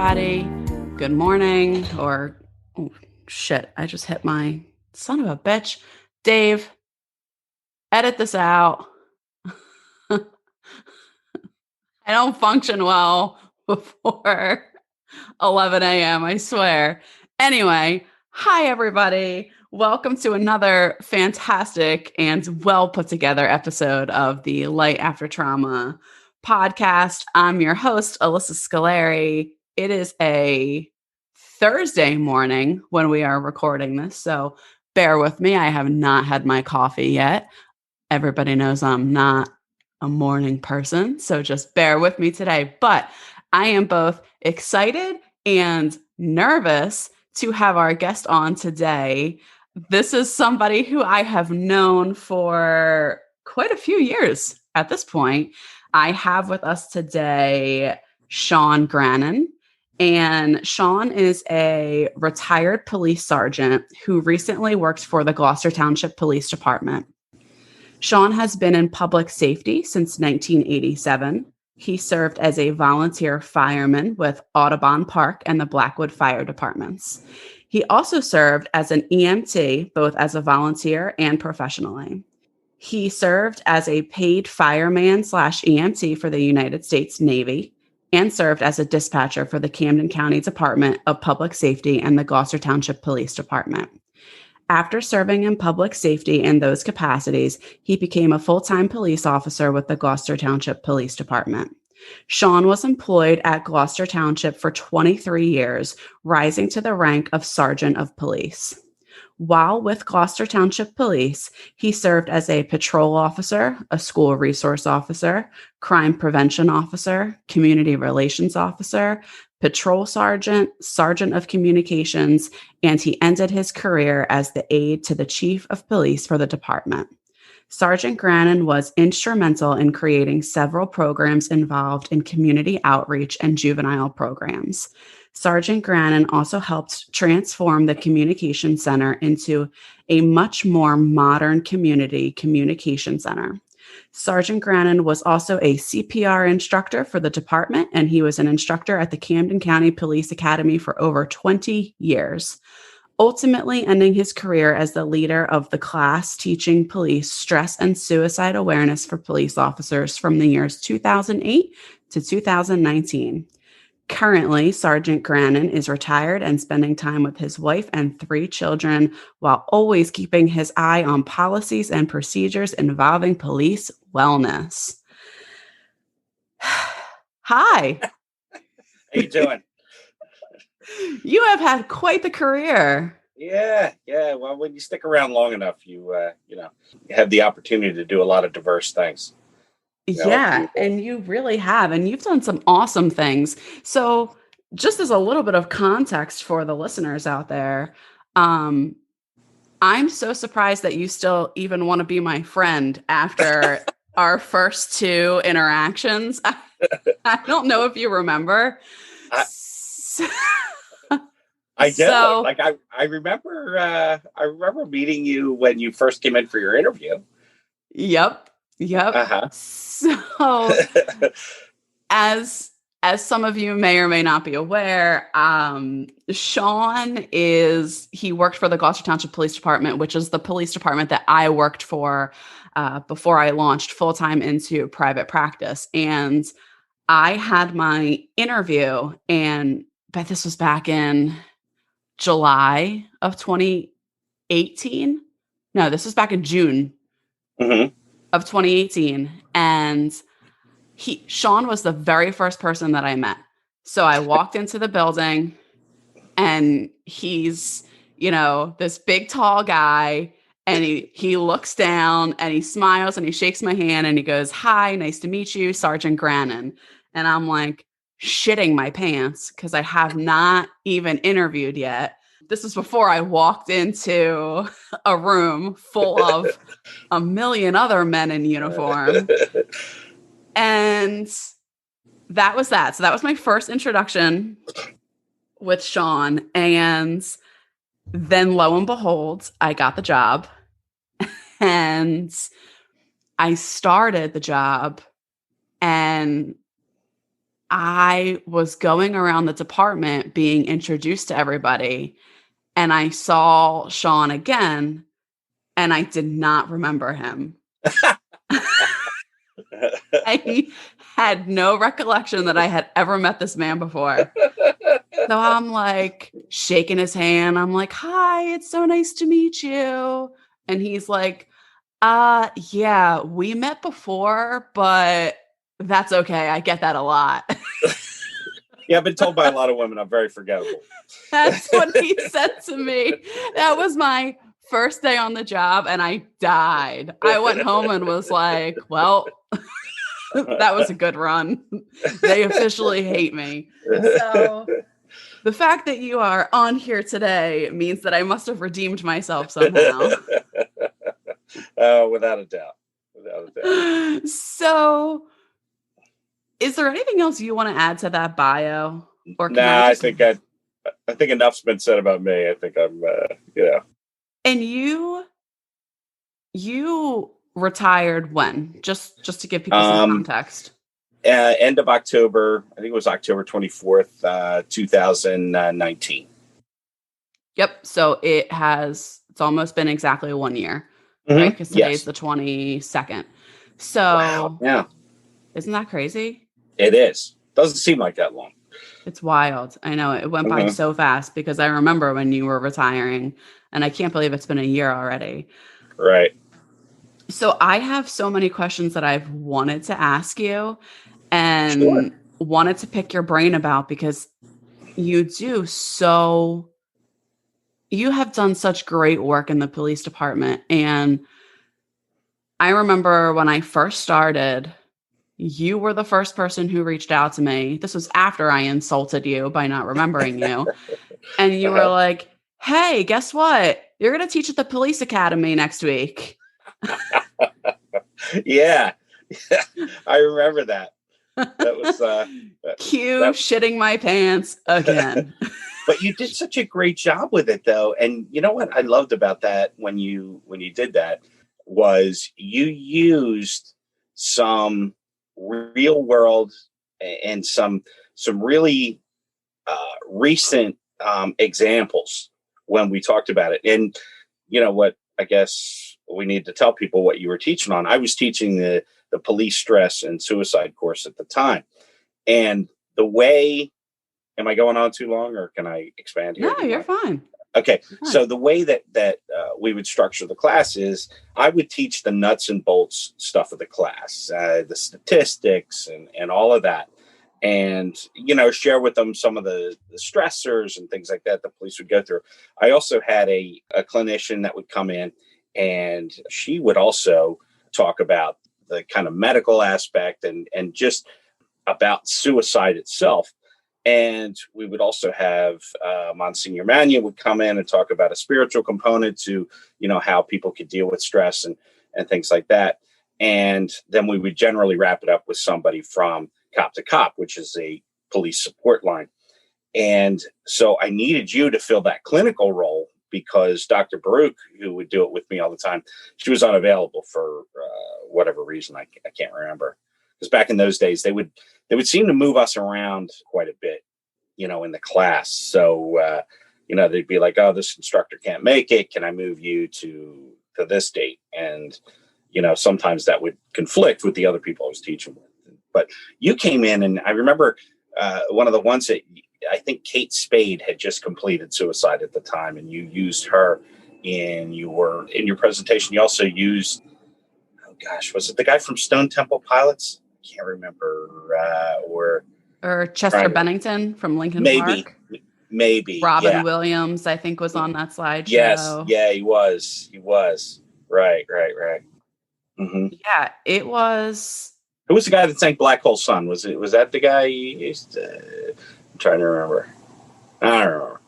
everybody. Good morning, or oh, shit, I just hit my son of a bitch. Dave, edit this out. I don't function well before 11 a.m., I swear. Anyway, hi, everybody. Welcome to another fantastic and well put together episode of the Light After Trauma podcast. I'm your host, Alyssa Scolari. It is a Thursday morning when we are recording this, so bear with me. I have not had my coffee yet. Everybody knows I'm not a morning person, so just bear with me today. But I am both excited and nervous to have our guest on today. This is somebody who I have known for quite a few years at this point. I have with us today Sean Grannan. And Sean is a retired police sergeant who recently worked for the Gloucester Township Police Department. Sean has been in public safety since 1987. He served as a volunteer fireman with Audubon Park and the Blackwood Fire Departments. He also served as an EMT, both as a volunteer and professionally. He served as a paid fireman/EMT for the United States Navy and served as a dispatcher for the Camden County Department of Public Safety and the Gloucester Township Police Department. After serving in public safety in those capacities, he became a full-time police officer with the Gloucester Township Police Department. Sean was employed at Gloucester Township for 23 years, rising to the rank of Sergeant of Police. While with Gloucester Township Police, he served as a patrol officer, a school resource officer, crime prevention officer, community relations officer, patrol sergeant, sergeant of communications, and he ended his career as the aide to the chief of police for the department. Sergeant Grannan was instrumental in creating several programs involved in community outreach and juvenile programs. Sergeant Grannan also helped transform the communication center into a much more modern community communication center. Sergeant Grannan was also a CPR instructor for the department, and he was an instructor at the Camden County Police Academy for over 20 years, ultimately ending his career as the leader of the class teaching police stress and suicide awareness for police officers from the years 2008 to 2019. Currently, Sergeant Grannan is retired and spending time with his wife and 3 children while always keeping his eye on policies and procedures involving police wellness. Hi. How you doing? You have had quite the career. Yeah. Well, when you stick around long enough, you have the opportunity to do a lot of diverse things. Yeah, and you really have, and you've done some awesome things. So just as a little bit of context for the listeners out there, I'm so surprised that you still even want to be my friend after our first 2 interactions. I don't know if you remember. I do. I remember meeting you when you first came in for your interview. Yep. Uh-huh. So as some of you may or may not be aware, Sean he worked for the Gloucester Township Police Department, which is the police department that I worked for before I launched full-time into private practice. And I had my interview, but this was back in July of 2018. No, this was back in June. Mm-hmm. Of 2018, and Sean was the very first person that I met. So I walked into the building, and he's, this big tall guy, and he looks down and he smiles and he shakes my hand and he goes, "Hi, nice to meet you, Sergeant Grannan." And I'm like shitting my pants because I have not even interviewed yet. This was before I walked into a room full of a million other men in uniform. And that was that. So that was my first introduction with Sean. And then lo and behold, I got the job. And I started the job, and I was going around the department being introduced to everybody, and I saw Sean again, and I did not remember him. I had no recollection that I had ever met this man before. So I'm like shaking his hand. I'm like, hi, it's so nice to meet you. And he's like, yeah, we met before, but that's okay. I get that a lot. Yeah, I've been told by a lot of women I'm very forgettable. That's what he said to me. That was my first day on the job, and I died. I went home and was like, well, that was a good run. They officially hate me. So the fact that you are on here today means that I must have redeemed myself somehow. Without a doubt. Without a doubt. So is there anything else you want to add to that bio? Or I think enough's been said about me. I think I'm, And you retired when? Just to give people some context. End of October. I think it was October 24th, 2019. Yep. So it's almost been exactly 1 year, right? Because today's the 22nd. So wow. Yeah. Isn't that crazy? It is. Doesn't seem like that long. It's wild. I know it went by so fast because I remember when you were retiring, and I can't believe it's been a year already. Right. So I have so many questions that I've wanted to ask you and wanted to pick your brain about because you have done such great work in the police department. And I remember when I first started, you were the first person who reached out to me. This was after I insulted you by not remembering you. And you were like, hey, guess what? You're going to teach at the police academy next week. Yeah. I remember that. That was shitting my pants again. But you did such a great job with it, though. And you know what I loved about that when you did that was you used some real world and some really recent examples when we talked about it. And you know what, I guess we need to tell people what you were teaching on. I was teaching the police stress and suicide course at the time. And the way, am I going on too long or can I expand here? No, you're fine. Okay. So the way that we would structure the class is I would teach the nuts and bolts stuff of the class, the statistics and all of that. And, share with them some of the stressors and things like that the police would go through. I also had a clinician that would come in and she would also talk about the kind of medical aspect and just about suicide itself. And we would also have Monsignor Mania would come in and talk about a spiritual component to, how people could deal with stress and things like that. And then we would generally wrap it up with somebody from Cop to Cop, which is a police support line. And so I needed you to fill that clinical role because Dr. Baruch, who would do it with me all the time, she was unavailable for whatever reason. I can't remember. Because back in those days, they would seem to move us around quite a bit, in the class. So, they'd be like, oh, this instructor can't make it. Can I move you to this date? And, sometimes that would conflict with the other people I was teaching with. But you came in and I remember one of the ones that I think Kate Spade had just completed suicide at the time. And you used her in your presentation. You also used, was it the guy from Stone Temple Pilots? Can't remember, or Chester Bennington from Lincoln Park. Maybe Robin Williams, I think, was on that slideshow. Yes, yeah, he was. Right. Mm-hmm. Yeah, it was. Who was the guy that sang Black Hole Sun? Was that the guy? I'm trying to remember. I don't remember.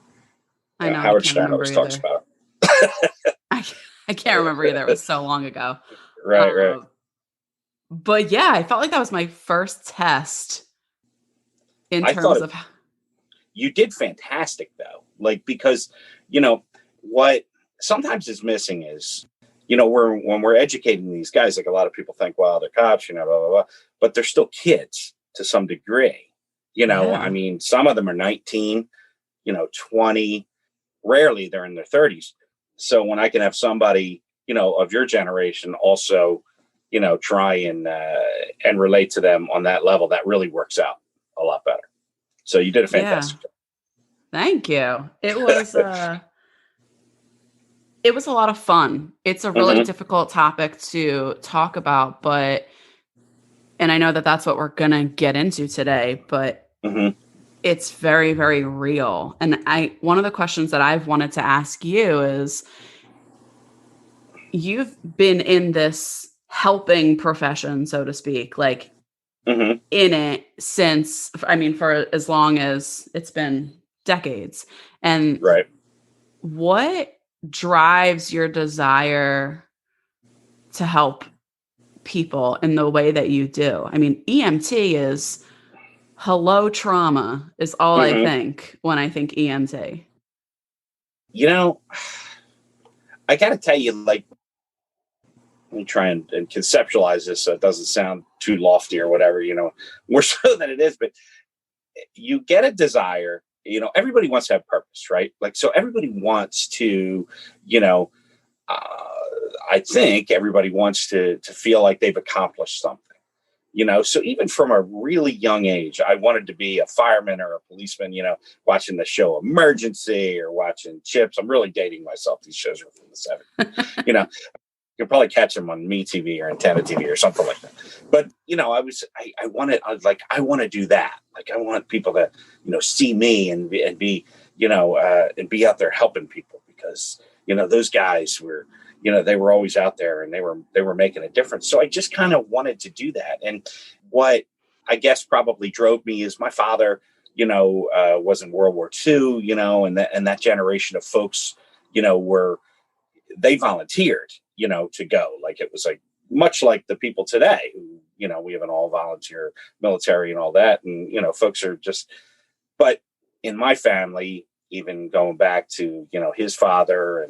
I know Howard Stern always talks about it. I can't remember either. It was so long ago. Right. But yeah, I felt like that was my first test in terms of. You did fantastic though. Because, what sometimes is missing is, when we're educating these guys, like a lot of people think, well, they're cops, blah, blah, blah, but they're still kids to some degree. I Yeah. mean, some of them are 19, 20, rarely they're in their 30s. So when I can have somebody, of your generation also, try and relate to them on that level, that really works out a lot better. So you did a Yeah. fantastic Thank you. job. It was a lot of fun. It's a really Hmm. difficult topic to talk about, and I know that that's what we're going to get into today, but Hmm. it's very, very real. And one of the questions that I've wanted to ask you is, you've been in this helping profession, so to speak, like Hmm. in it since, I mean, for as long as it's been decades. And Right. what drives your desire to help people in the way that you do? I mean, EMT is hello trauma is all I Hmm. think when I think EMT. You know, I got to tell you, like, let me try and conceptualize this so it doesn't sound too lofty or whatever, more so than it is. But you get a desire, everybody wants to have purpose, right? Like, so everybody wants to, you know, uh, I think everybody wants to feel like they've accomplished something. So even from a really young age, I wanted to be a fireman or a policeman, watching the show Emergency or watching Chips. I'm really dating myself. These shows are from the 70s. You can probably catch them on MeTV or Antenna TV or something like that. But, I want to do that. Like, I want people to, see me and be, and be out there helping people because, those guys were, they were always out there and they were making a difference. So I just kind of wanted to do that. And what I guess probably drove me is my father, was in World War II, and that generation of folks, they volunteered, to go. Like, it was like much like the people today who, we have an all volunteer military and all that. And, folks are just, but in my family, even going back to, his father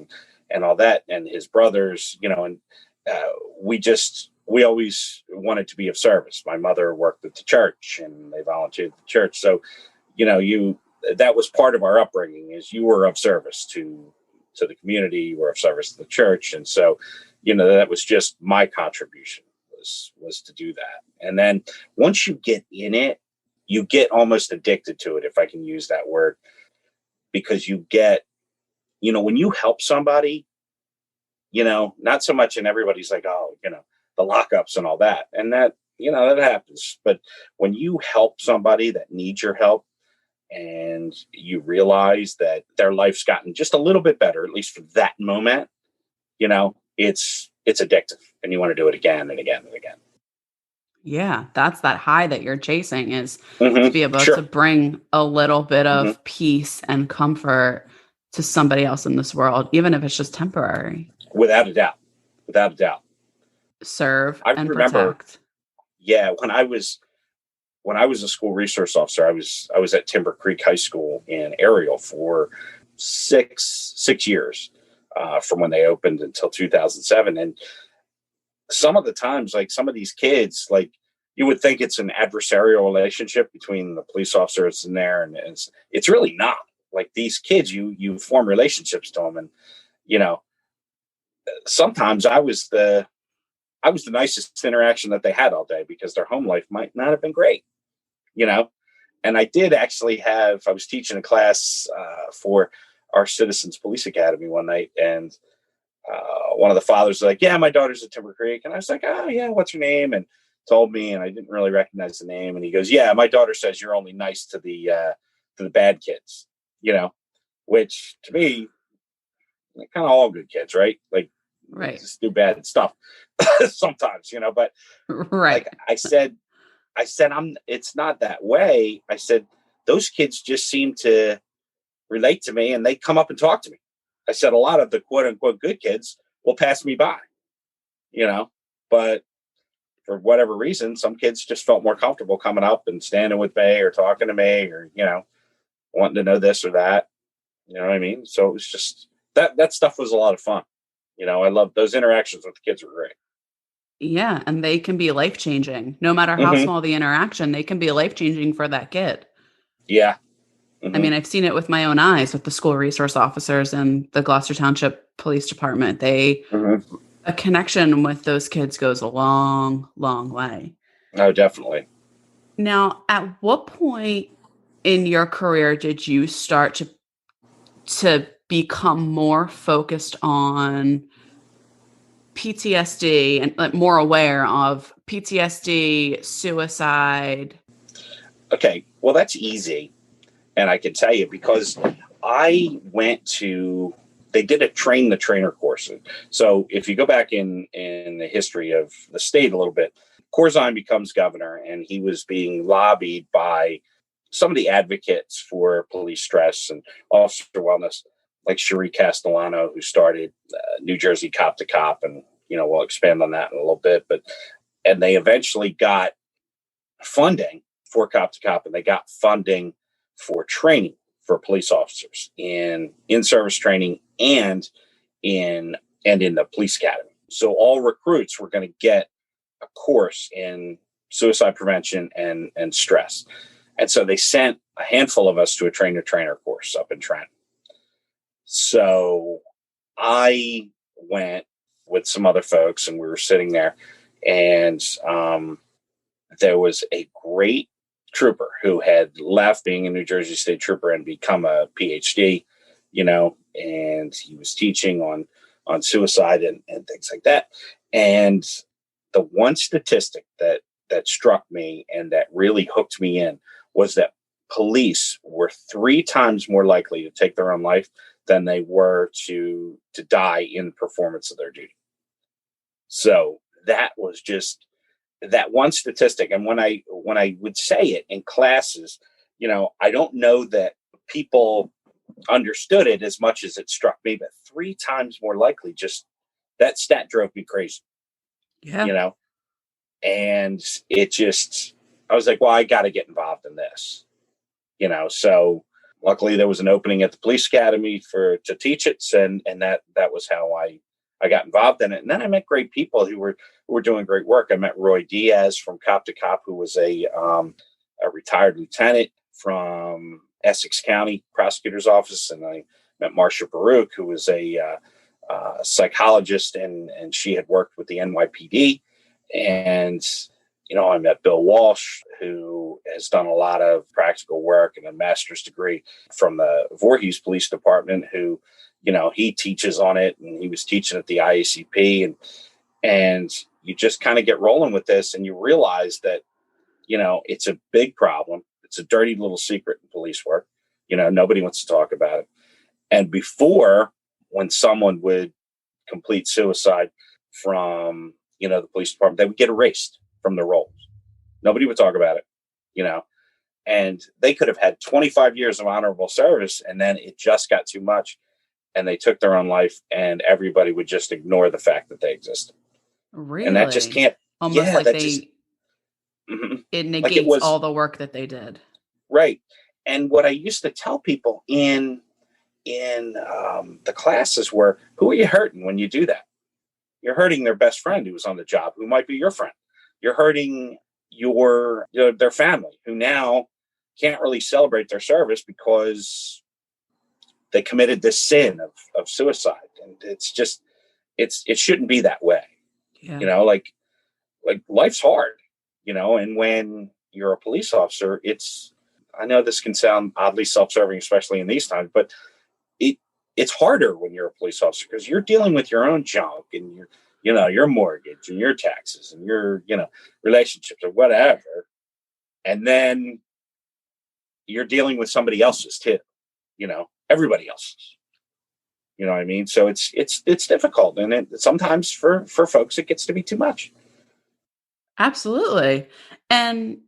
and all that and his brothers, and uh, we always wanted to be of service. My mother worked at the church and they volunteered at the church. So, that was part of our upbringing is you were of service to the community, you were of service to the church. And so, that was just my contribution was to do that. And then once you get in it, you get almost addicted to it, if I can use that word, because you get, when you help somebody, not so much, and everybody's like, oh, the lockups and all that. And that, that happens. But when you help somebody that needs your help and you realize that their life's gotten just a little bit better, at least for that moment, it's addictive and you want to do it again and again and again. Yeah, that's that high that you're chasing, is to Hmm. be able to Sure. bring a little bit Hmm. of peace and comfort to somebody else in this world, even if it's just temporary. Without a doubt. Without a doubt. Serve I and remember, protect. yeah, when I was a school resource officer, I was at Timber Creek High School in Ariel for six years, from when they opened until 2007. And some of the times, like, some of these kids, like, you would think it's an adversarial relationship between the police officers in there, and it's really not. Like, these kids, you form relationships to them, and you know sometimes I was the nicest interaction that they had all day because their home life might not have been great, you know. And I did actually I was teaching a class for our Citizens Police Academy one night, and one of the fathers was like, "Yeah, my daughter's at Timber Creek," and I was like, "Oh yeah, what's her name?" And told me, and I didn't really recognize the name. And he goes, "Yeah, my daughter says you're only nice to the bad kids," which to me, kind of all good kids, right? Like, they Right. just do bad stuff sometimes, but Right. like I said, it's not that way. I said, those kids just seem to relate to me and they come up and talk to me. I said, a lot of the quote unquote good kids will pass me by, you know, but for whatever reason, some kids just felt more comfortable coming up and standing with me or talking to me or, wanting to know this or that. You know what I mean? So it was just that stuff was a lot of fun. I love those interactions with the kids were great. Yeah, and they can be life changing. No matter how Hmm. small the interaction, they can be life changing for that kid. Yeah. I mean, I've seen it with my own eyes with the school resource officers and the Gloucester Township Police Department. A connection with those kids goes a long, long way. Oh, definitely. Now, at what point in your career did you start to become more focused on PTSD and like, more aware of PTSD, suicide? Okay. Well, that's easy. And I can tell you because they did a train the trainer course. So if you go back in the history of the state a little bit, Corzine becomes governor, and he was being lobbied by some of the advocates for police stress and officer wellness, like Cherie Castellano, who started New Jersey Cop to Cop. And, we'll expand on that in a little bit. And they eventually got funding for Cop to Cop, and they got funding for training for police officers in service training and in the police academy. So all recruits were going to get a course in suicide prevention and stress. And so they sent a handful of us to a trainer course up in Trent. So I went with some other folks, and we were sitting there, and there was a great trooper who had left being a New Jersey State Trooper and become a PhD, and he was teaching on suicide and things like that. And the one statistic that struck me and that really hooked me in was that police were 3 times more likely to take their own life than they were to die in performance of their duty. So that was just that one statistic. And when I would say it in classes, I don't know that people understood it as much as it struck me, but 3 times more likely, just that stat drove me crazy. Yeah. And I was like, well, I got to get involved in this, so luckily there was an opening at the police academy to teach it. And that was how I got involved in it. And then I met great people who were doing great work. I met Roy Diaz from Cop to Cop, who was a retired lieutenant from Essex County Prosecutor's Office. And I met Marcia Baruch, who was a psychologist, and she had worked with the NYPD. And, I met Bill Walsh, who has done a lot of practical work and a master's degree from the Voorhees Police Department, who, he teaches on it, and he was teaching at the IACP, and you just kind of get rolling with this, and you realize that, it's a big problem. It's a dirty little secret in police work. Nobody wants to talk about it. And before, when someone would complete suicide from, the police department, they would get erased from the rolls. Nobody would talk about it, and they could have had 25 years of honorable service, and then it just got too much, and they took their own life, and everybody would just ignore the fact that they existed. Really? And that just can't. Almost yeah, like that just, it negates all the work that they did. Right. And what I used to tell people in the classes were, who are you hurting when you do that? You're hurting their best friend who was on the job, who might be your friend. You're hurting their family, who now can't really celebrate their service because they committed this sin of suicide. And it's just, it shouldn't be that way. Yeah. Like life's hard, and when you're a police officer, I know this can sound oddly self-serving, especially in these times, but it's harder when you're a police officer because you're dealing with your own junk and your mortgage and your taxes and your, relationships or whatever. And then you're dealing with somebody else's too, everybody else's, what I mean? So it's difficult. And sometimes for folks, it gets to be too much. Absolutely. And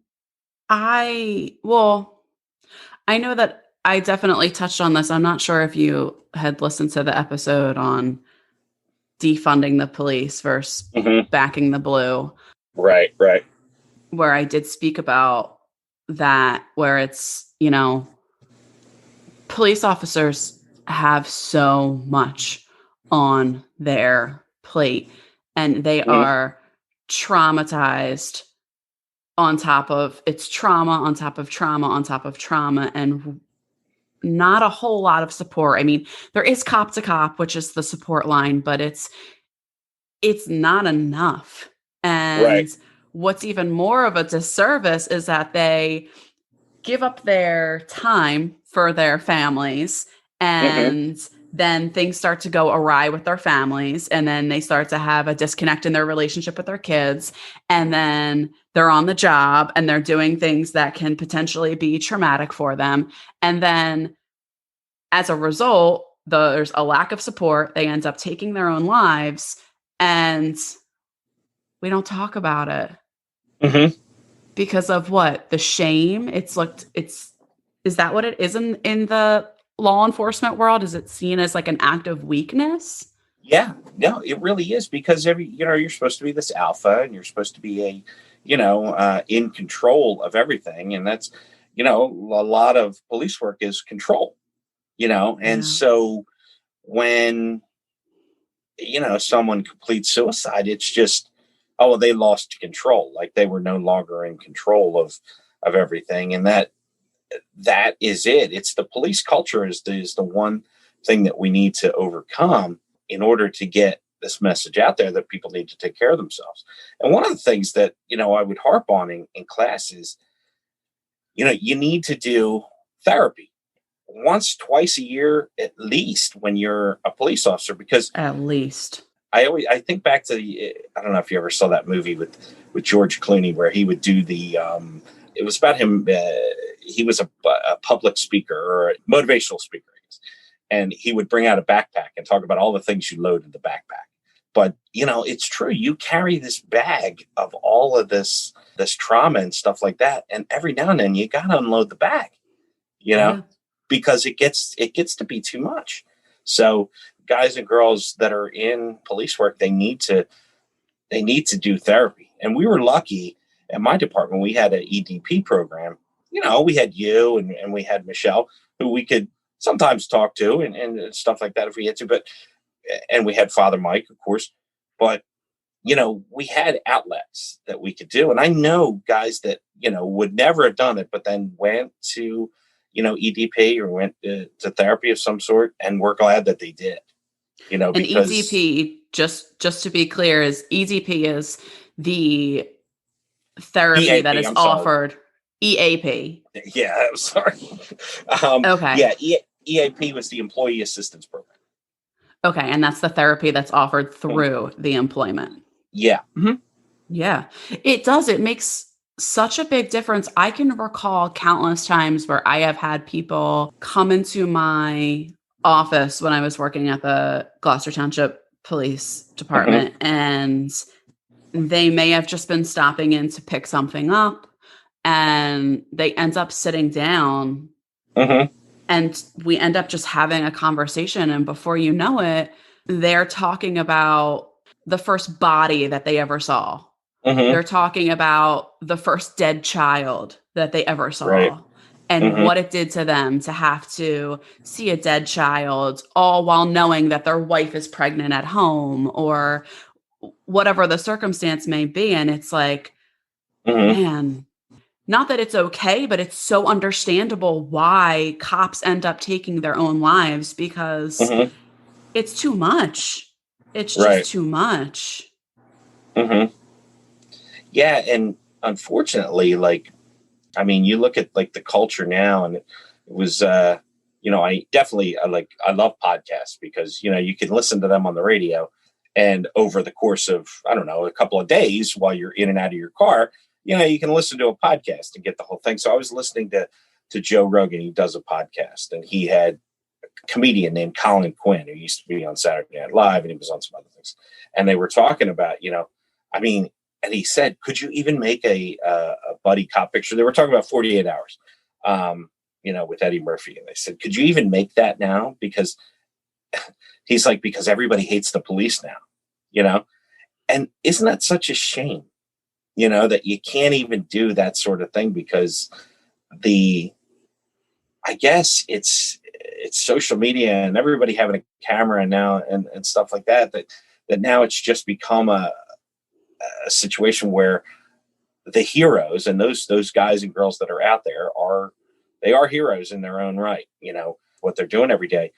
I know that I definitely touched on this. I'm not sure if you had listened to the episode on defunding the police versus backing the blue. Right. Where I did speak about that, where it's, police officers have so much on their plate and they are traumatized on top of it's trauma on top of trauma on top of trauma, and not a whole lot of support. I mean, there is Cop to Cop, which is the support line, but it's not enough. Right. And what's even more of a disservice is that they give up their time for their families, Mm-hmm. and then things start to go awry with their families, and then they start to have a disconnect in their relationship with their kids, and then they're on the job and they're doing things that can potentially be traumatic for them, and then as a result there's a lack of support. They end up taking their own lives, and we don't talk about it Mm-hmm. because of what? The shame. Is that what it is in the law enforcement world? Is it seen as like an act of weakness? Yeah, no, it really is, because you're supposed to be this alpha, and you're supposed to be in control of everything. And that's, a lot of police work is control, and Yeah. so when, someone completes suicide, it's just, oh, well, they lost control. Like they were no longer in control of everything. And that is it. It's the police culture is the one thing that we need to overcome in order to get this message out there that people need to take care of themselves. And one of the things that, I would harp on in class is, you need to do therapy once, twice a year, at least, when you're a police officer, because At least. I think back to I don't know if you ever saw that movie with George Clooney, where he would do it was about him. He was a public speaker, or a motivational speaker, I guess, and he would bring out a backpack and talk about all the things you load in the backpack. But it's true. You carry this bag of all of this trauma and stuff like that, and every now and then you got to unload the bag, Yeah. because it gets to be too much. So guys and girls that are in police work, they need to do therapy. And we were lucky at my department. We had an EDP program. We had you and we had Michelle, who we could sometimes talk to and stuff like that if we had to. And we had Father Mike, of course. But we had outlets that we could do. And I know guys that would never have done it, but then went to EDP, or went to therapy of some sort, and we're glad that they did. And Because EDP, just to be clear, is EDP is the therapy that EAP, is I'm sorry. offered. EAP. Yeah, I'm sorry. Okay. Yeah, EAP was the Employee Assistance Program. Okay. And that's the therapy that's offered through the employment. Yeah. Mm-hmm. Yeah. It does. It makes such a big difference. I can recall countless times where I have had people come into my office when I was working at the Gloucester Township Police Department, and they may have just been stopping in to pick something up, and they end up sitting down, and we end up just having a conversation. And before you know it, they're talking about the first body that they ever saw. They're talking about the first dead child that they ever saw. Right. And what it did to them to have to see a dead child, all while knowing that their wife is pregnant at home, or whatever the circumstance may be. And it's like, man, not that it's okay, but it's so understandable why cops end up taking their own lives, because it's too much. It's just too much. Yeah. And unfortunately, you look at the culture now, and it was, I love podcasts, because, you can listen to them on the radio, and over the course of, I don't know, a couple of days while you're in and out of your car, you can listen to a podcast and get the whole thing. So I was listening to Joe Rogan. He does a podcast, and he had a comedian named Colin Quinn, who used to be on Saturday Night Live, and he was on some other things. And they were talking about, and he said, could you even make a buddy cop picture? They were talking about 48 Hours, with Eddie Murphy. And they said, could you even make that now? Because he's like, because everybody hates the police now, and isn't that such a shame, that you can't even do that sort of thing, because I guess it's social media and everybody having a camera now and stuff like that now it's just become a situation where the heroes, and those guys and girls that are out there they are heroes in their own right, what they're doing every day.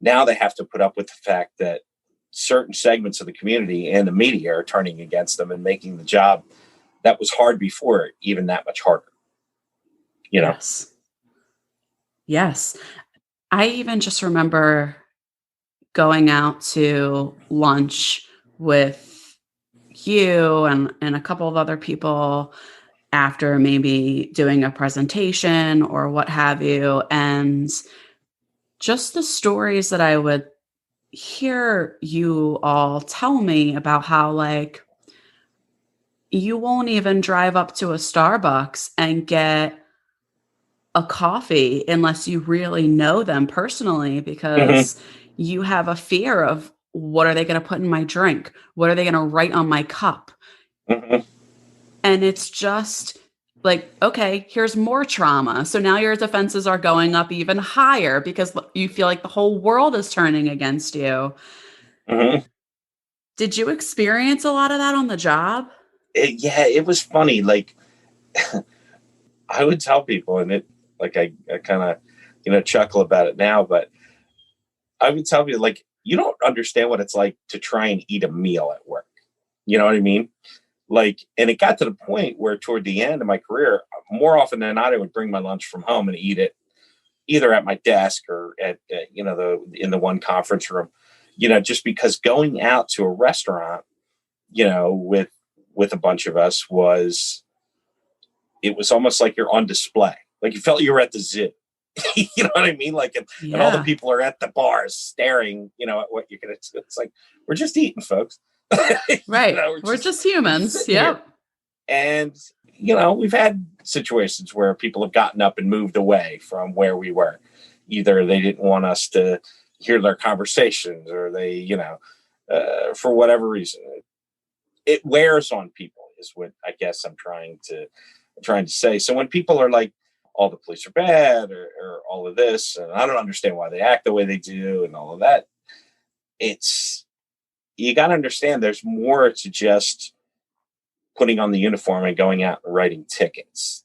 Now they have to put up with the fact that certain segments of the community and the media are turning against them and making the job that was hard before even that much harder. Yes. I even just remember going out to lunch with you and a couple of other people after maybe doing a presentation or what have you. And just the stories that I would hear you all tell me about how, like, you won't even drive up to a Starbucks and get a coffee unless you really know them personally, because you have a fear of, what are they going to put in my drink? What are they going to write on my cup? And it's just like, okay, here's more trauma. So now your defenses are going up even higher because you feel like the whole world is turning against you. Did you experience a lot of that on the job? It was funny. Like, I would tell people, and I kind of, chuckle about it now, but I would tell people, like, you don't understand what it's like to try and eat a meal at work. You know what I mean? Like, and it got to the point where toward the end of my career, more often than not, I would bring my lunch from home and eat it either at my desk or at, in the one conference room, just because going out to a restaurant, with a bunch of us it was almost like you're on display. Like you felt you were at the zoo. You know what I mean? Like, and all the people are at the bars staring, at what you're going to, it's like, we're just eating, folks. Right. We're just humans. Yep. And, we've had situations where people have gotten up and moved away from where we were. Either they didn't want us to hear their conversations, or they, for whatever reason, it wears on people is what I guess I'm trying to say. So when people are like, all the police are bad, or all of this, and I don't understand why they act the way they do and all of that, you got to understand there's more to just putting on the uniform and going out and writing tickets.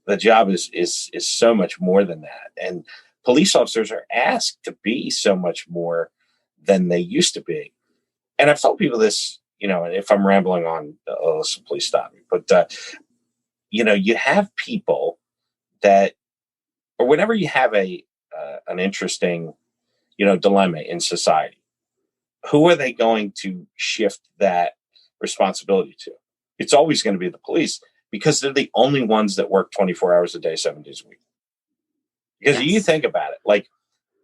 The job is so much more than that. And police officers are asked to be so much more than they used to be. And I've told people this, and if I'm rambling on, Alyssa, please stop me. But, you have people that, or whenever you have an interesting, dilemma in society, who are they going to shift that responsibility to? It's always going to be the police, because they're the only ones that work 24 hours a day, 7 days a week. Because you think about it, like,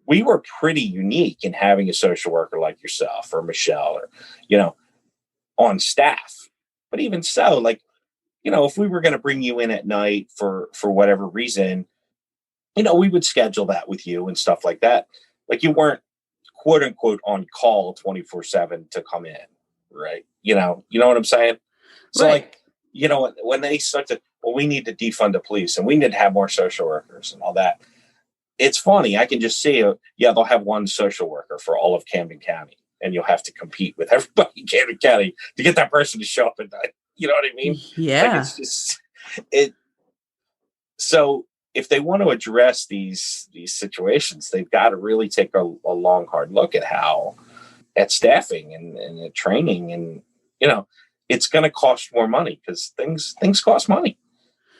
we were pretty unique in having a social worker like yourself or Michelle or, on staff. But even so, like, if we were going to bring you in at night for whatever reason, we would schedule that with you and stuff like that. Like, you weren't, quote unquote, on call 24/7 to come in. Right. You know what I'm saying? So right. Like, when they start to, well, we need to defund the police and we need to have more social workers and all that. It's funny. I can just see, they'll have one social worker for all of Camden County, and you'll have to compete with everybody in Camden County to get that person to show up at night. You know what I mean? Yeah. Like, it's just So if they want to address these situations, they've got to really take a long, hard look at staffing and at training, and it's going to cost more money, because things cost money.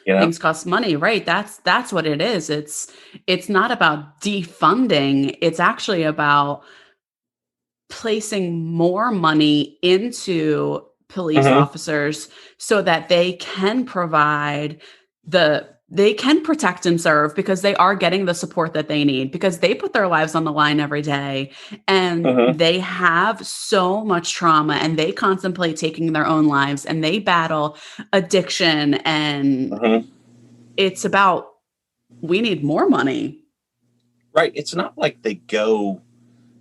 Things cost money, right? That's what it is. It's not about defunding. It's actually about placing more money into police officers so that they can provide they can protect and serve, because they are getting the support that they need, because they put their lives on the line every day, and they have so much trauma, and they contemplate taking their own lives, and they battle addiction, and it's about, we need more money. Right. It's not like they go,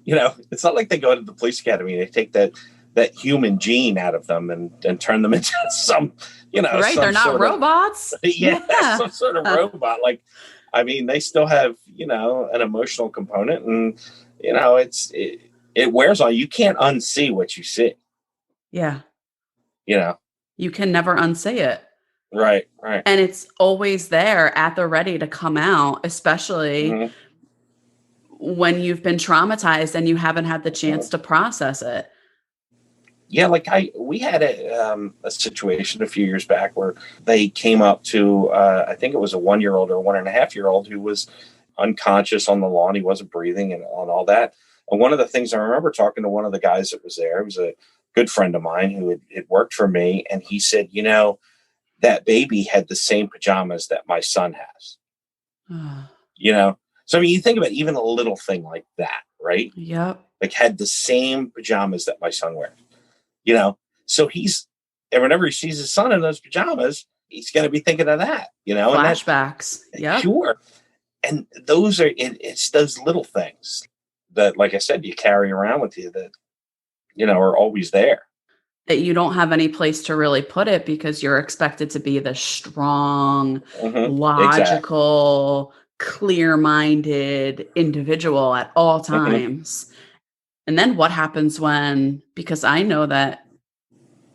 it's not like they go to the police academy and they take that human gene out of them and turn them into some, right. They're not robots. Some sort of robot. Like, I mean, they still have, an emotional component, and, it wears on you. You can't unsee what you see. Yeah. You can never unsay it. Right. Right. And it's always there at the ready to come out, especially Mm-hmm. when you've been traumatized and you haven't had the chance to process it. Yeah, like we had a situation a few years back where they came up to I think it was a 1-year-old or a 1.5-year-old who was unconscious on the lawn. He wasn't breathing and on all that. And one of the things I remember talking to one of the guys that was there, it was a good friend of mine who had worked for me, and he said, that baby had the same pajamas that my son has. So I mean, you think about even a little thing like that, right? Yep. Like had the same pajamas that my son wears. So and whenever he sees his son in those pajamas, he's going to be thinking of that, Flashbacks. Yep. Sure. And it's those little things that, like I said, you carry around with you that, are always there. That you don't have any place to really put it because you're expected to be the strong, logical, clear-minded individual at all times. And then what happens because I know that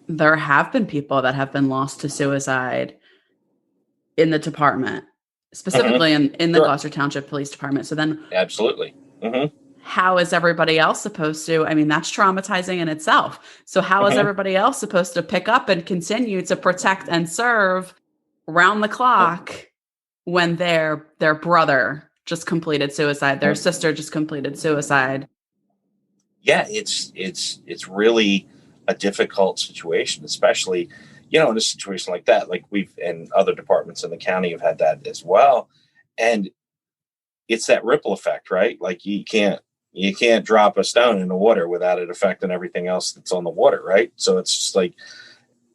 there have been people that have been lost to suicide in the department, specifically in the Gloucester Township Police Department. So then absolutely. How is everybody else supposed to? I mean, that's traumatizing in itself. So how is everybody else supposed to pick up and continue to protect and serve round the clock when their brother just completed suicide, their sister just completed suicide? Yeah, it's really a difficult situation, especially, in a situation like that. Like and other departments in the county have had that as well. And it's that ripple effect, right? Like you can't drop a stone in the water without it affecting everything else that's on the water, right? So it's just like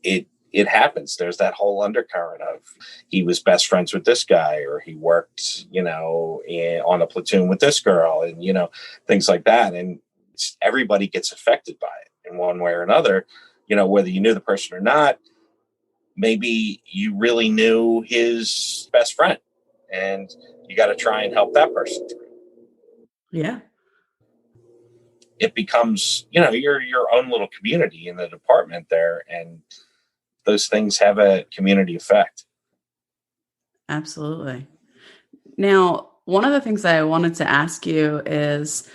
it happens. There's that whole undercurrent of he was best friends with this guy, or he worked, on a platoon with this girl, and things like that. And everybody gets affected by it in one way or another, whether you knew the person or not. Maybe you really knew his best friend, and you got to try and help that person through. Yeah. It becomes, your own little community in the department there, and those things have a community effect. Absolutely. Now, one of the things that I wanted to ask you is,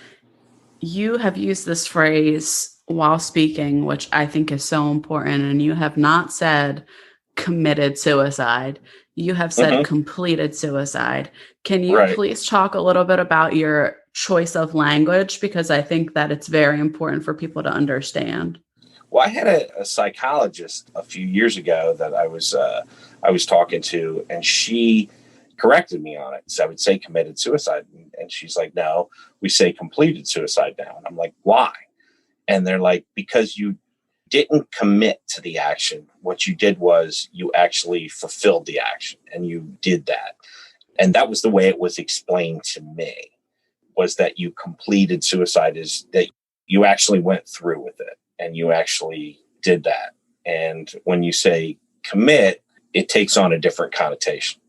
you have used this phrase while speaking, which I think is so important, and you have not said committed suicide. You have said completed suicide. Can you please talk a little bit about your choice of language? Because I think that it's very important for people to understand. Well, I had a psychologist a few years ago that I was talking to, and she corrected me on it. So I would say committed suicide, and she's like, "No, we say completed suicide now." And I'm like, "Why?" And they're like, "Because you didn't commit to the action. What you did was you actually fulfilled the action, and you did that." And that was the way it was explained to me, was that you completed suicide is that you actually went through with it and you actually did that. And when you say commit, it takes on a different connotation.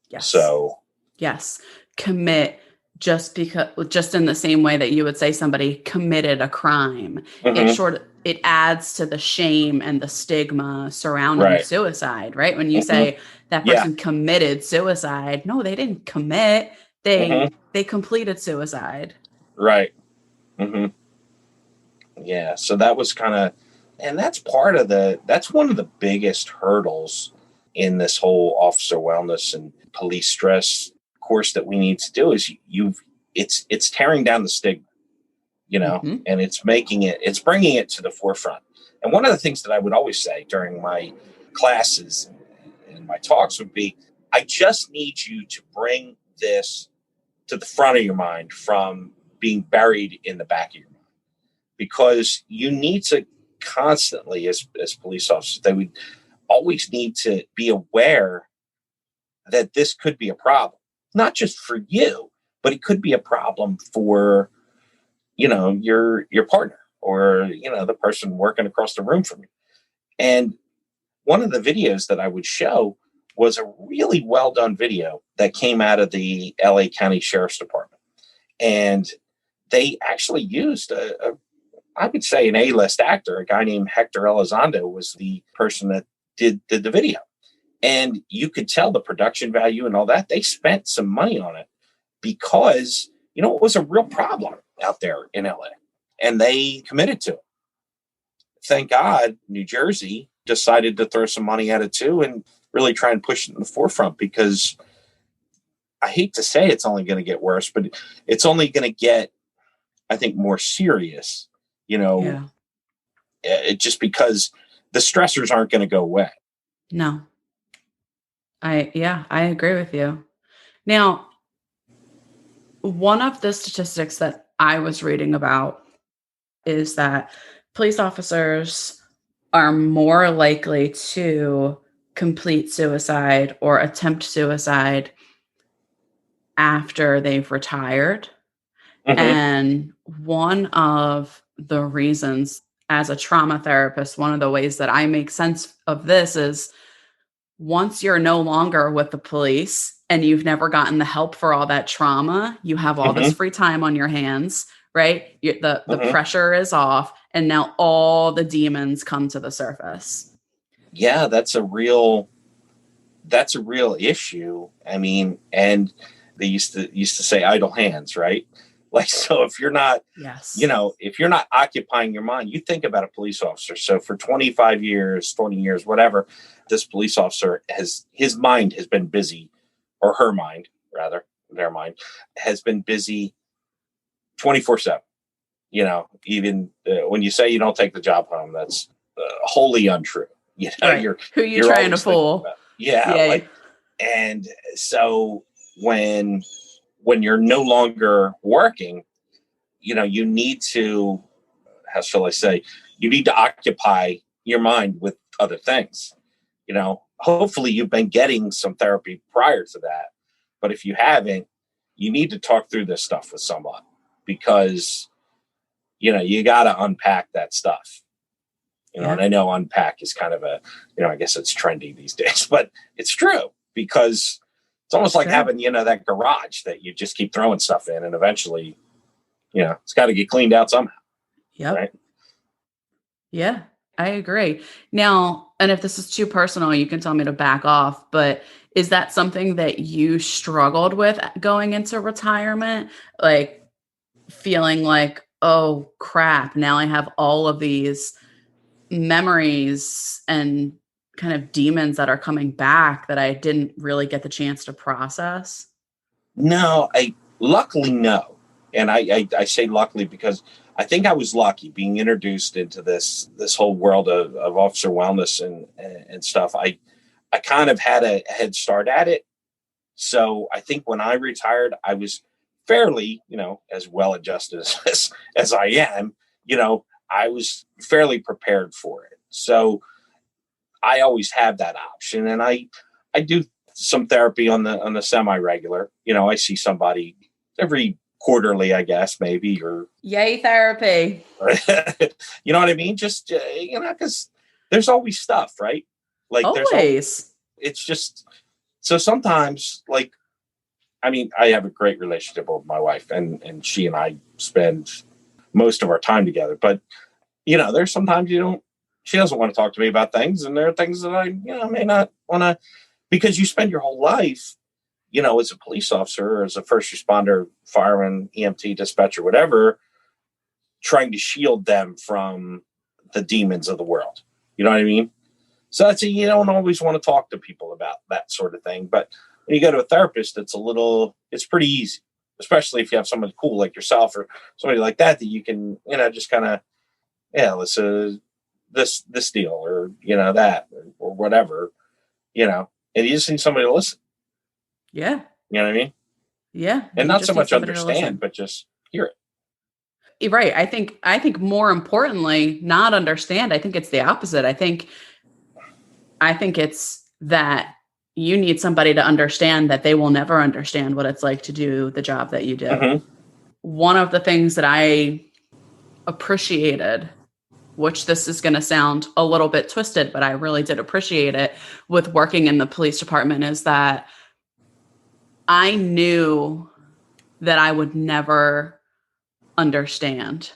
Yes. So yes, commit just in the same way that you would say somebody committed a crime. It adds to the shame and the stigma surrounding suicide, right? When you say that person committed suicide, no, they didn't commit. They completed suicide. Right. Yeah. So that was and that's that's one of the biggest hurdles in this whole officer wellness and police stress course that we need to do is it's tearing down the stigma, and it's bringing it to the forefront. And one of the things that I would always say during my classes and my talks would be, I just need you to bring this to the front of your mind from being buried in the back of your mind, because you need to constantly, as police officers, they would always need to be aware that this could be a problem, not just for you, but it could be a problem for, your partner, or, the person working across the room from you. And one of the videos that I would show was a really well done video that came out of the LA County Sheriff's Department. And they actually used I would say an A-list actor, a guy named Hector Elizondo was the person that did the video. And you could tell the production value and all that. They spent some money on it because, it was a real problem out there in LA, and they committed to it. Thank God New Jersey decided to throw some money at it too and really try and push it in the forefront, because I hate to say it's only going to get worse, but it's only going to get, I think, more serious, just because the stressors aren't going to go away. No. I agree with you. Now, one of the statistics that I was reading about is that police officers are more likely to complete suicide or attempt suicide after they've retired. Mm-hmm. And one of the reasons, as a trauma therapist, one of the ways that I make sense of this is, once you're no longer with the police and you've never gotten the help for all that trauma, you have all this free time on your hands, right? The pressure is off, and now all the demons come to the surface. Yeah, that's a real issue. I mean, and they used to say idle hands, right? Like, so if you're not, if you're not occupying your mind, you think about a police officer. So for 25 years, 20 years, whatever, this police officer his mind has been busy, or her mind, rather, their mind has been busy 24/7. Even when you say you don't take the job home, that's wholly untrue. Right. Who you're trying to fool. Yeah. And so when you're no longer working, you need to, how shall I say, you need to occupy your mind with other things. Hopefully you've been getting some therapy prior to that. But if you haven't, you need to talk through this stuff with someone, because, you got to unpack that stuff. And I know unpack is kind of a, I guess it's trendy these days, but it's true, because it's almost like having, that garage that you just keep throwing stuff in, and eventually, it's got to get cleaned out somehow. Yep. Right? Yeah, I agree. Now, and if this is too personal, you can tell me to back off, but is that something that you struggled with going into retirement? Like feeling like, oh crap, now I have all of these memories and kind of demons that are coming back that I didn't really get the chance to process? No, luckily no. And I say luckily because I think I was lucky being introduced into this whole world of officer wellness and stuff. I kind of had a head start at it. So I think when I retired, I was fairly, as well adjusted as I am, I was fairly prepared for it. So I always have that option. And I do some therapy on the semi-regular. I see somebody every quarterly, I guess, maybe, or yay therapy. You know what I mean? Just, because there's always stuff, right? Like always. It's just, so sometimes, like, I mean, I have a great relationship with my wife, and she and I spend most of our time together, but there's sometimes she doesn't want to talk to me about things. And there are things that I, may not want to, because you spend your whole life, as a police officer, or as a first responder, fireman, EMT, dispatcher, whatever, trying to shield them from the demons of the world. You know what I mean? So that's you don't always want to talk to people about that sort of thing. But when you go to a therapist, it's pretty easy, especially if you have someone cool like yourself or somebody like that you can, just kind of, let's this deal, or that, or whatever, and you just need somebody to listen. Yeah. You know what I mean? Yeah. And not so much understand, but just hear it. Right. I think more importantly, not understand. I think it's the opposite. I think it's that you need somebody to understand that they will never understand what it's like to do the job that you do. Mm-hmm. One of the things that I appreciated, which this is going to sound a little bit twisted, but I really did appreciate it with working in the police department, is that I knew that I would never understand.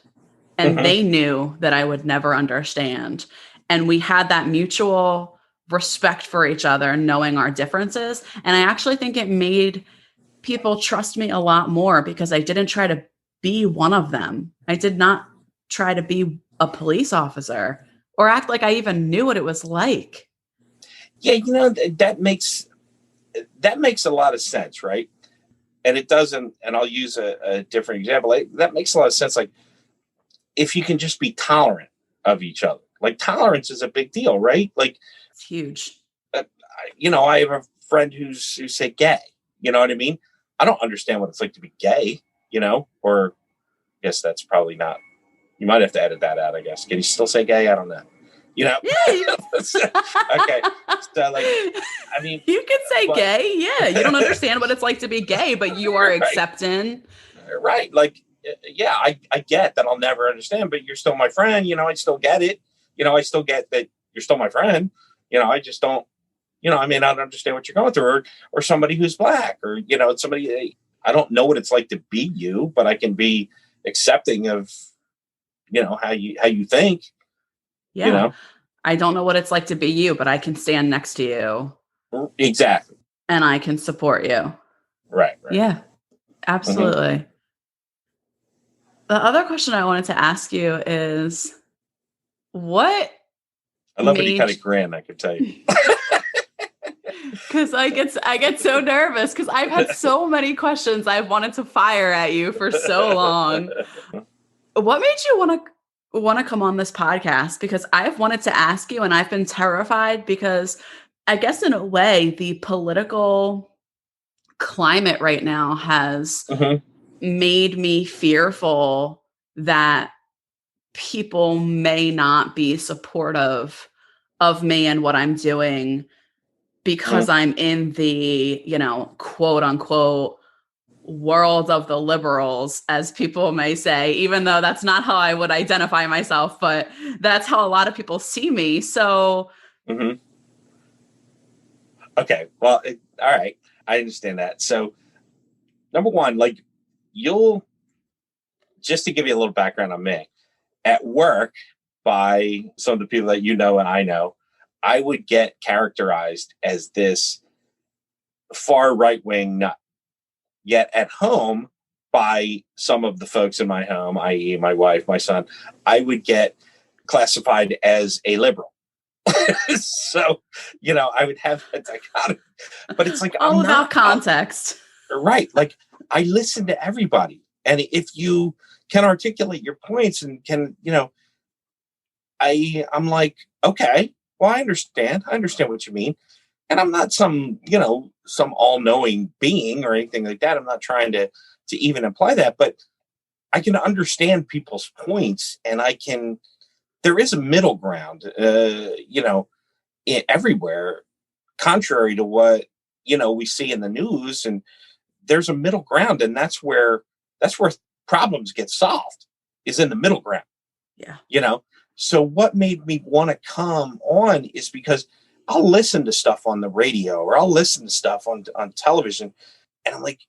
And they knew that I would never understand. And we had that mutual respect for each other, knowing our differences. And I actually think it made people trust me a lot more because I didn't try to be one of them. I did not try to be a police officer or act like I even knew what it was like. Yeah, that makes a lot of sense, right? And it doesn't, and I'll use a different example. That makes a lot of sense. Like, if you can just be tolerant of each other, like tolerance is a big deal, right? Like, it's huge. I have a friend who's say gay. You know what I mean? I don't understand what it's like to be gay, or I guess that's probably not. You might have to edit that out, I guess. Can you still say gay? I don't know. Yeah. Okay. So, like, I mean, you can say gay. Yeah. You don't understand what it's like to be gay, but you are right. accepting. Right. Like, yeah, I get that I'll never understand, but you're still my friend. I still get it. I still get that you're still my friend. I just don't, I may not understand what you're going through, or somebody who's black, or, somebody, I don't know what it's like to be you, but I can be accepting of, how you think. Yeah. I don't know what it's like to be you, but I can stand next to you. Exactly. And I can support you. Right. Yeah, absolutely. Mm-hmm. The other question I wanted to ask you is, what? I love when you kind of grin, I can tell you. Because I get so nervous because I've had so many questions I've wanted to fire at you for so long. What made you want to come on this podcast? Because I've wanted to ask you and I've been terrified because I guess in a way the political climate right now has made me fearful that people may not be supportive of me and what I'm doing because I'm in the, quote unquote, world of the liberals, as people may say, even though that's not how I would identify myself, but that's how a lot of people see me. So. Okay. Well, all right. I understand that. So, number one, like, just to give you a little background on me, at work, by some of the people that and I know, I would get characterized as this far right-wing nut. Yet at home, by some of the folks in my home, i.e. my wife, my son, I would get classified as a liberal. So, I would have that dichotomy. But it's like, all about context. Right. Like, I listen to everybody. And if you can articulate your points and can, I'm like, okay, well, I understand what you mean. And I'm not some all-knowing being or anything like that. I'm not trying to even imply that, but I can understand people's points, and there is a middle ground, everywhere, contrary to what, we see in the news, and there's a middle ground, and that's where problems get solved, is in the middle ground. Yeah. So what made me want to come on is because I'll listen to stuff on the radio, or I'll listen to stuff on television, and I'm like,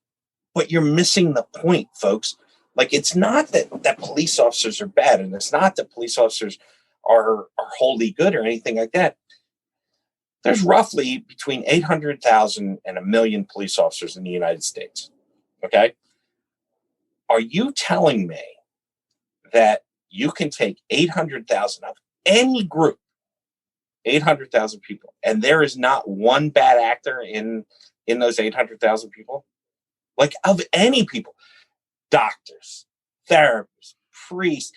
but you're missing the point, folks. Like, it's not that police officers are bad, and it's not that police officers are wholly good or anything like that. There's roughly between 800,000 and 1 million police officers in the United States. Okay? Are you telling me that you can take 800,000 of any group, 800,000 people, and there is not one bad actor in those 800,000 people? Like, of any people, doctors, therapists, priests,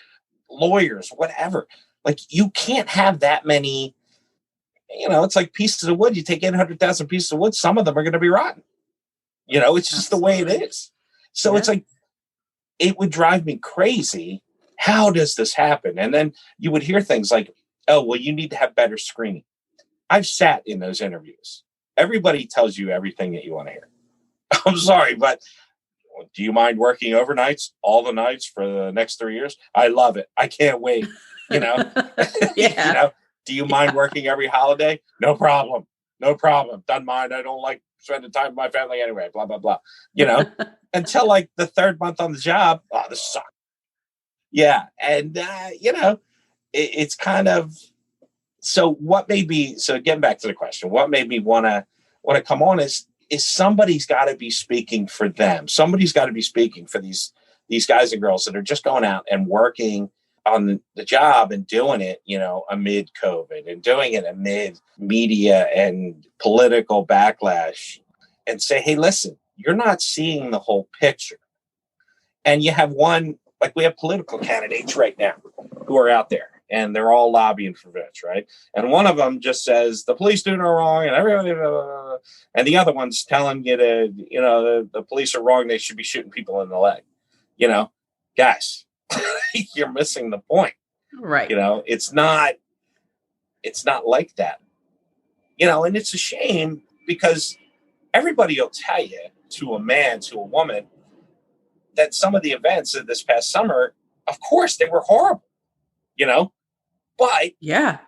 lawyers, whatever. Like, you can't have that many, it's like pieces of wood. You take 800,000 pieces of wood, some of them are going to be rotten. It's just the way it is. So It's like, it would drive me crazy. How does this happen? And then you would hear things like, oh, well, you need to have better screening. I've sat in those interviews. Everybody tells you everything that you want to hear. I'm sorry, but do you mind working overnights, all the nights for the next 3 years? I love it. I can't wait. Yeah. Do you mind working every holiday? No problem. Doesn't mind. I don't like spending time with my family anyway, blah, blah, blah. Until like the third month on the job, oh, this sucks. Yeah. And, it's kind of So getting back to the question, what made me want to come on is somebody's got to be speaking for them. Somebody's got to be speaking for these guys and girls that are just going out and working on the job and doing it, amid COVID and doing it amid media and political backlash, and say, hey, listen, you're not seeing the whole picture. And you have we have political candidates right now who are out there and they're all lobbying for vets, right? And one of them just says the police doing it wrong and everybody, and the other one's telling you the police are wrong. They should be shooting people in the leg. Guys, you're missing the point. Right. It's not like that. And it's a shame because everybody will tell you, to a man, to a woman, that some of the events of this past summer, of course, they were horrible, but yeah,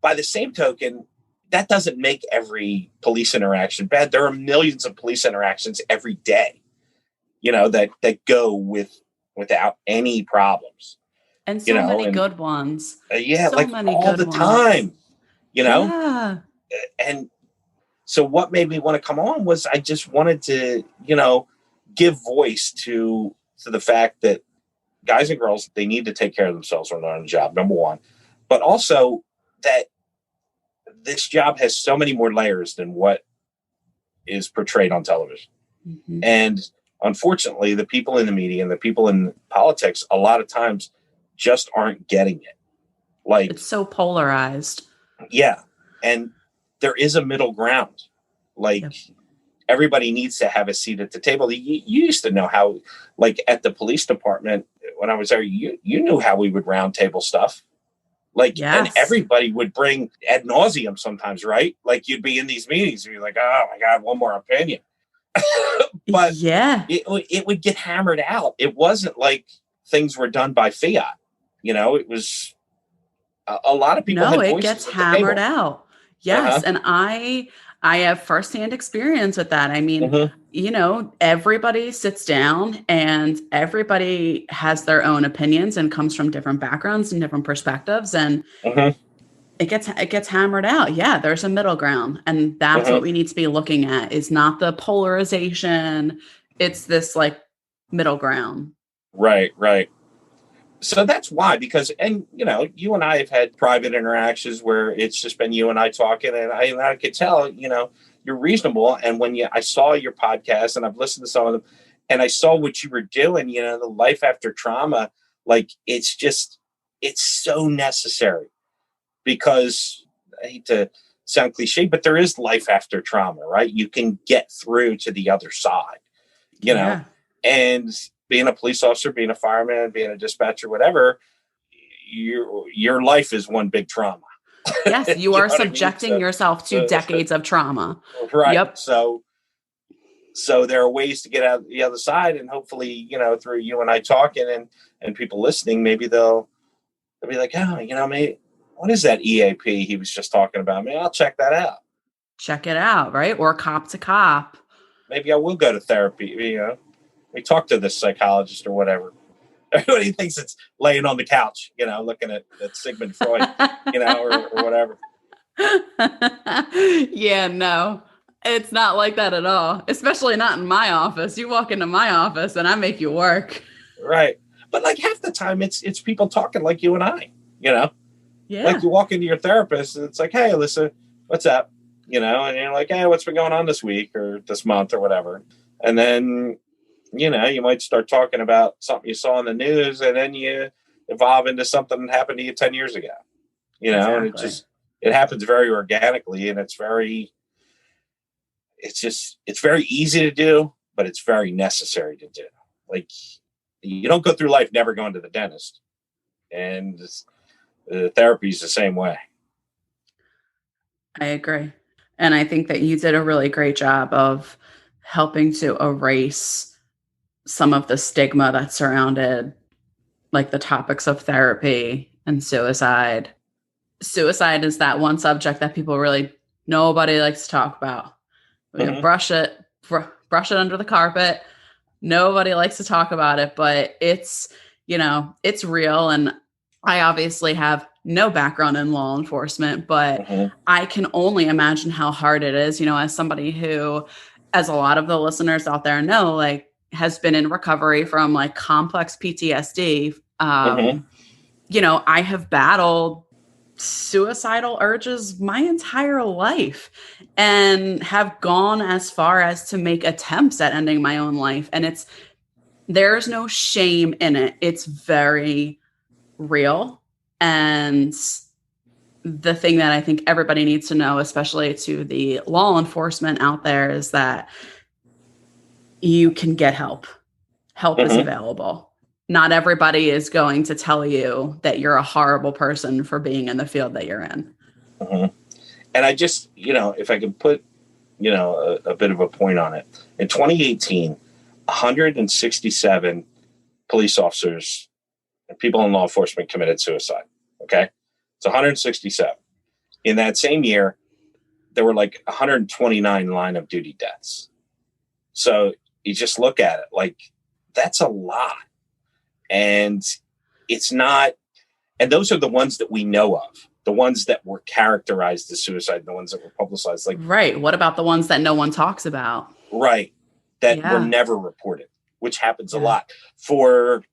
by the same token, that doesn't make every police interaction bad. There are millions of police interactions every day, that go without any problems. And so many good ones. Yeah, so like many all good the ones. time, Yeah. And so what made me want to come on was I just wanted to, give voice to the fact that guys and girls, they need to take care of themselves when they're on the job, number one. But also that this job has so many more layers than what is portrayed on television. Mm-hmm. And unfortunately, the people in the media and the people in politics, a lot of times just aren't getting it. Like, it's so polarized. Yeah. And there is a middle ground. Like, everybody needs to have a seat at the table. You used to know how, like at the police department, when I was there, you knew how we would round table stuff. Like, and everybody would bring ad nauseum sometimes, right? Like, you'd be in these meetings and you're like, oh my God, one more opinion. But it would get hammered out. It wasn't like things were done by fiat. It was a lot of people. No, it gets hammered out. Yes. And I have firsthand experience with that. I mean, everybody sits down and everybody has their own opinions and comes from different backgrounds and different perspectives. And it gets hammered out. Yeah, there's a middle ground. And that's what we need to be looking at, is not the polarization. It's this like middle ground. Right. So that's why, because, and, you and I have had private interactions where it's just been you and I talking, and I could tell, you're reasonable. And when I saw your podcast and I've listened to some of them and I saw what you were doing, the life after trauma, like, it's so necessary, because I hate to sound cliche, but there is life after trauma, right? You can get through to the other side, and being a police officer, being a fireman, being a dispatcher, whatever, your life is one big trauma. Yes, you are subjecting yourself to decades of trauma. Right. Yep. So there are ways to get out the other side, and hopefully, through you and I talking and people listening, maybe they'll be like, oh, maybe, what is that EAP he was just talking about? Maybe I'll check that out. Check it out, right? Or cop to cop. Maybe I will go to therapy, We talk to this psychologist or whatever. Everybody thinks it's laying on the couch, looking at Sigmund Freud, or whatever. Yeah, no, it's not like that at all. Especially not in my office. You walk into my office and I make you work. Right. But like half the time it's people talking like you and I, Yeah. Like you walk into your therapist and it's like, hey, Alyssa, what's up? And you're like, hey, what's been going on this week or this month or whatever. And then, you might start talking about something you saw in the news, and then you evolve into something that happened to you 10 years ago, exactly. And it happens very organically, and it's very easy to do, but it's very necessary to do. Like, you don't go through life never going to the dentist, and therapy is the same way. I agree. And I think that you did a really great job of helping to erase some of the stigma that surrounded like the topics of therapy and suicide. Suicide is that one subject that nobody likes to talk about. Brush it under the carpet. Nobody likes to talk about it, but it's, it's real. And I obviously have no background in law enforcement, but I can only imagine how hard it is, as somebody who, as a lot of the listeners out there know, like, has been in recovery from like complex PTSD. I have battled suicidal urges my entire life and have gone as far as to make attempts at ending my own life. And there's no shame in it. It's very real. And the thing that I think everybody needs to know, especially to the law enforcement out there, is that you can get help. Help is available. Not everybody is going to tell you that you're a horrible person for being in the field that you're in. And I just, if I can put, a bit of a point on it. In 2018, 167 police officers and people in law enforcement committed suicide. Okay. It's 167. In that same year, there were like 129 line of duty deaths. So you just look at it like, that's a lot. And it's not, and those are the ones that we know of, the ones that were characterized as suicide, the ones that were publicized. Like, right. What about the ones that no one talks about? Right. That were never reported, which happens a lot for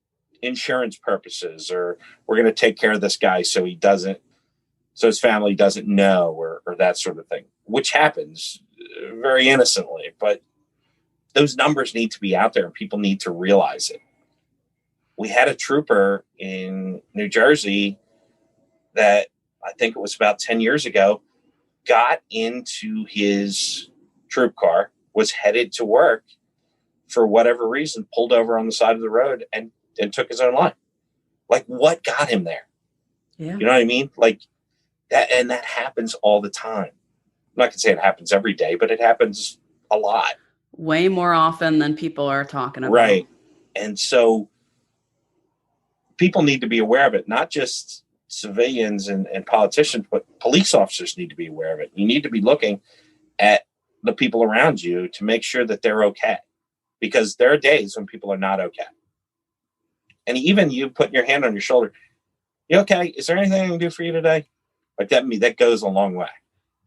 insurance purposes, or we're going to take care of this guy so his family doesn't know, or that sort of thing, which happens very innocently. But those numbers need to be out there and people need to realize it. We had a trooper in New Jersey that I think it was about 10 years ago, got into his troop car, was headed to work, for whatever reason, pulled over on the side of the road and took his own life. Like, what got him there? Yeah. You know what I mean? Like that, and that happens all the time. I'm not going to say it happens every day, but it happens a lot. Way more often than people are talking about. Right. And so people need to be aware of it, not just civilians and politicians, but police officers need to be aware of it. You need to be looking at the people around you to make sure that they're okay, because there are days when people are not okay. And even you putting your hand on your shoulder, you okay? Is there anything I can do for you today? Like that goes a long way.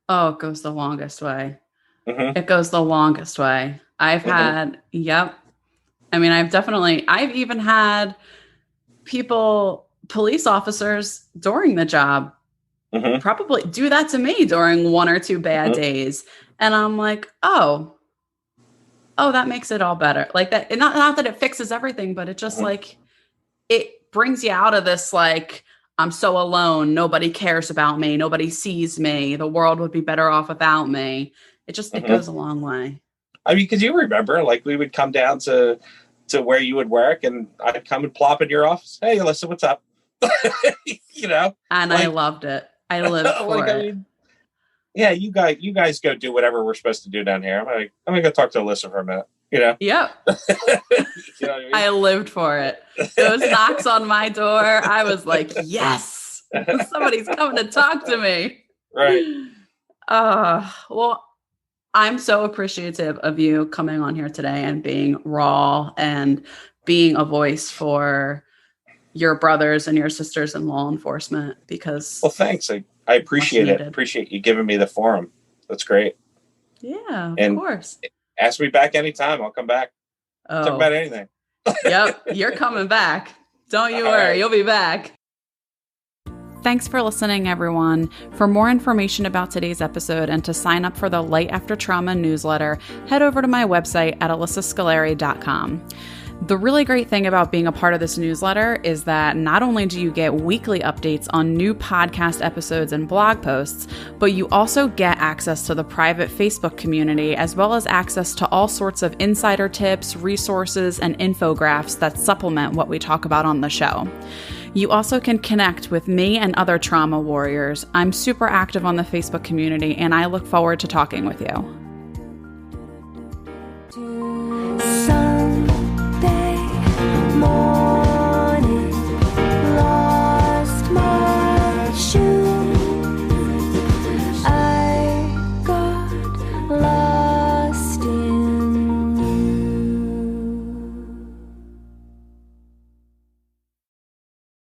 Oh, it goes the longest way. It goes the longest way. I've had, I mean, I've even had police officers during the job probably do that to me during one or two bad days. And I'm like, oh, that makes it all better. Like that, not that it fixes everything, but it just like, it brings you out of this, like, I'm so alone. Nobody cares about me. Nobody sees me. The world would be better off without me. It goes a long way. I mean, because you remember, like, we would come down to where you would work, and I'd come and plop in your office. Hey, Alyssa, what's up? And like, I loved it. I lived for it. I mean, yeah, you guys go do whatever we're supposed to do down here. I'm gonna go talk to Alyssa for a minute. Yep. You know what I mean? I lived for it. Those knocks on my door, I was like, yes, somebody's coming to talk to me. Right. Well, I'm so appreciative of you coming on here today and being raw and being a voice for your brothers and your sisters in law enforcement, because... Well, thanks. I appreciate it. Appreciate you giving me the forum. That's great. Yeah, of course. Ask me back anytime. I'll come back. Talk about anything. Yep, you're coming back. Don't you worry. Right. You'll be back. Thanks for listening, everyone. For more information about today's episode and to sign up for the Light After Trauma newsletter, head over to my website at alyssascolari.com. The really great thing about being a part of this newsletter is that not only do you get weekly updates on new podcast episodes and blog posts, but you also get access to the private Facebook community, as well as access to all sorts of insider tips, resources, and infographics that supplement what we talk about on the show. You also can connect with me and other trauma warriors. I'm super active on the Facebook community, and I look forward to talking with you.